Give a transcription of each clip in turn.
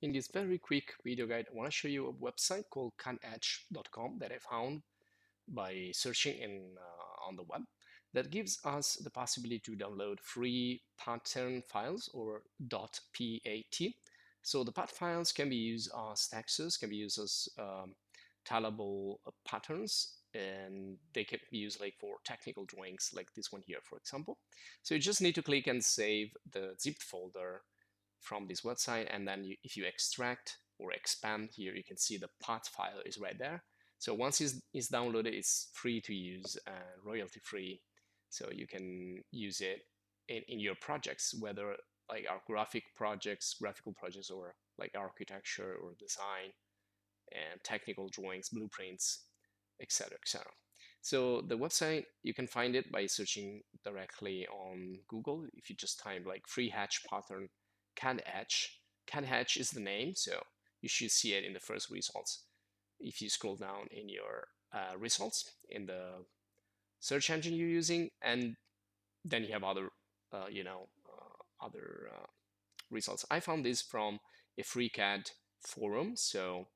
In this very quick video guide, I want to show you a website called CadHatch.com that I found by searching on the web that gives us the possibility to download free pattern files or .pat. So the pat files can be used as texts, can be used as tileable patterns, and they can be used like for technical drawings like this one here, for example. So you just need to click and save the zipped folder from this website, and then if you extract or expand here, you can see the path file is right there. So once it's downloaded, it's free to use, royalty free, so you can use it in your projects, whether like our graphical projects, or like architecture or design and technical drawings, blueprints, etc., etc. So the website, you can find it by searching directly on Google. If you just type like free hatch pattern CadHatch. CadHatch is the name, so you should see it in the first results. If you scroll down in your results in the search engine you're using, and then you have other, other results. I found this from a FreeCAD forum, so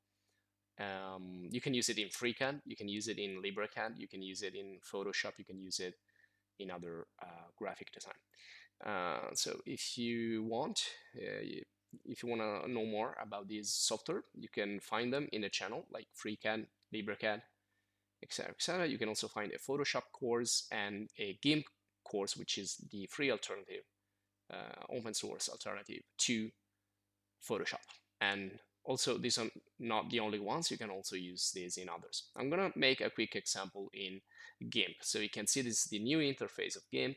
you can use it in FreeCAD, you can use it in LibreCAD, you can use it in Photoshop, you can use it in other graphic design. So if you want to know more about this software, you can find them in a channel like FreeCAD, LibreCAD, etc., etc. You can also find a Photoshop course and a GIMP course, which is the free alternative, open source alternative to Photoshop. And also, these are not the only ones. You can also use these in others. I'm gonna make a quick example in GIMP. So you can see this is the new interface of GIMP,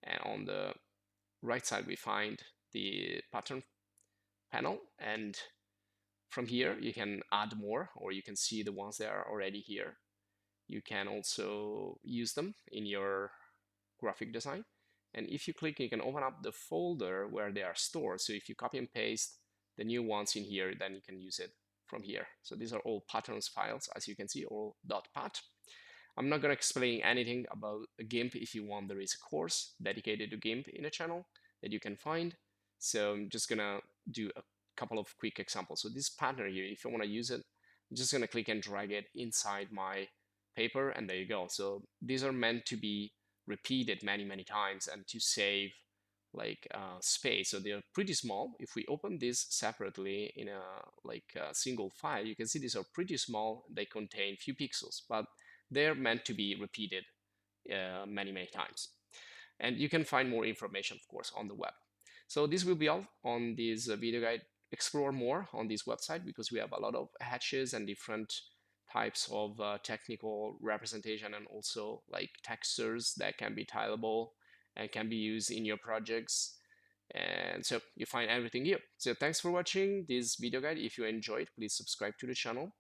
and on the right side we find the pattern panel, and from here you can add more, or you can see the ones that are already here. You can also use them in your graphic design, and if you click, you can open up the folder where they are stored. So if you copy and paste the new ones in here, then you can use it from here. So these are all patterns files, as you can see, all .pat. I'm not going to explain anything about GIMP. If you want, there is a course dedicated to GIMP in a channel that you can find. So I'm just going to do a couple of quick examples. So this pattern here, if you want to use it, I'm just going to click and drag it inside my paper, and there you go. So these are meant to be repeated many, many times and to save like space. So they're pretty small. If we open this separately in a single file, you can see these are pretty small. They contain few pixels, but they're meant to be repeated many, many times. And you can find more information, of course, on the web. So this will be all on this video guide. Explore more on this website, because we have a lot of hatches and different types of technical representation, and also like textures that can be tileable and can be used in your projects. And so you find everything here. So thanks for watching this video guide. If you enjoyed, please subscribe to the channel